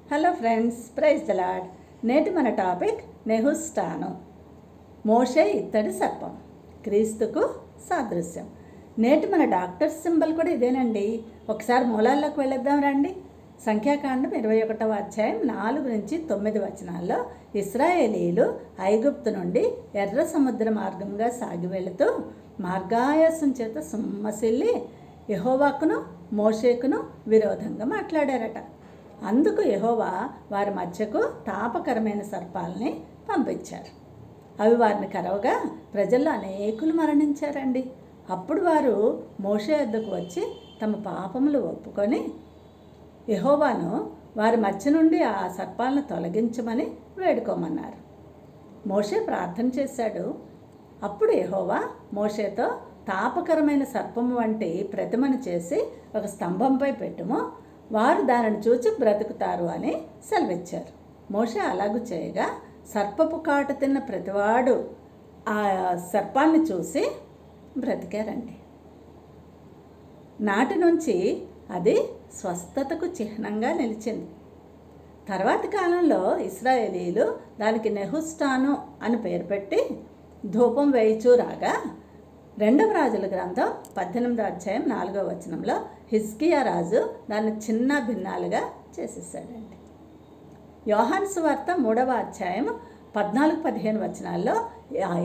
Hello friends, praise the lord. నేటి మన topic నెహుష్టాను. మోషే ఇత్తడి సర్పం, క్రీస్తుకు సాదృశ్యం. నేటి మన డాక్టర్ సింబల్ కూడా ఇదేనండి. ఒకసారి మూలాల్లోకి వెళ్ళొద్దాం రండి. సంఖ్యాకాండం 21వ అధ్యాయం 4 నుంచి 9 వచనాల్లో ఇశ్రాయేలీలు ఐగుప్తు నుండి ఎర్ర సముద్ర మార్గంగా సాగి వెళుతూ మార్గాయాసం చేత సొమ్మసిల్లి యెహోవాకును మోషేకును విరోధంగా మాట్లాడారట. అందుకు యెహోవా వారి మధ్యకు తాపకరమైన సర్పాలని పంపించారు. అవి వారిని కరవగా ప్రజల్లో అనేకులు మరణించారండి. అప్పుడు వారు మోషే వద్దకు వచ్చి తమ పాపములు ఒప్పుకొని యెహోవాను వారి మధ్య నుండి ఆ సర్పాలను తొలగించమని వేడుకోమన్నారు. మోషే ప్రార్థన చేశాడు. అప్పుడు యెహోవా మోషేతో, తాపకరమైన సర్పము వంటి ప్రతిమను చేసి ఒక స్తంభంపై పెట్టుము, వారు దానిని చూచి బ్రతుకుతారు అని సెలవిచ్చారు. మోషే అలాగూ చేయగా సర్పపు కాటు తిన్న ప్రతివాడు ఆ సర్పాన్ని చూసి బ్రతికారండి. నాటి నుంచి అది స్వస్థతకు చిహ్నంగా నిలిచింది. తర్వాతి కాలంలో ఇశ్రాయేలీలు దానికి నెహుష్టాను అని పేరు పెట్టి ధూపం వేయిచూ రాగా 2వ రాజుల గ్రంథం 18వ అధ్యాయం 4వ వచనంలో హిజ్కియా రాజు దాన్ని చిన్న భిన్నాలుగా చేసేసాడండి. యోహాను సువార్త 3వ అధ్యాయం 14-15 వచనాల్లో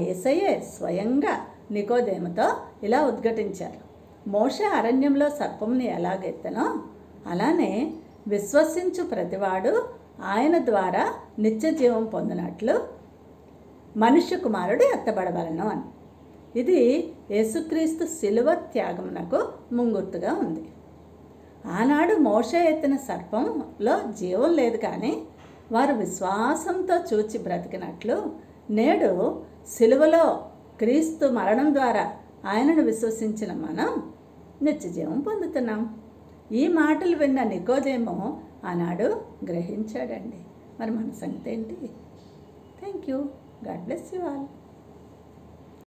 యేసయ్యే స్వయంగా నికోదేముతో ఇలా ఉద్ఘటించారు. మోషే అరణ్యంలో సర్పముని ఎలాగెత్తనో అలానే విశ్వసించు ప్రతివాడు ఆయన ద్వారా నిత్య జీవం పొందినట్లు మనుష్య కుమారుడు ఎత్తబడవలను అని. ఇది యేసుక్రీస్తు శిలువ త్యాగమునకు ముంగుర్తుగా ఉంది. ఆనాడు మోషే ఎత్తిన సర్పంలో జీవం లేదు, కానీ వారు విశ్వాసంతో చూచి బ్రతికినట్లు నేడు శిలువలో క్రీస్తు మరణం ద్వారా ఆయనను విశ్వసించిన మనం నిత్యజీవం పొందుతున్నాం. ఈ మాటలు విన్న నికోదేము ఆనాడు గ్రహించాడండి. మరి మన సంగతి ఏంటి? Thank you. God bless you all.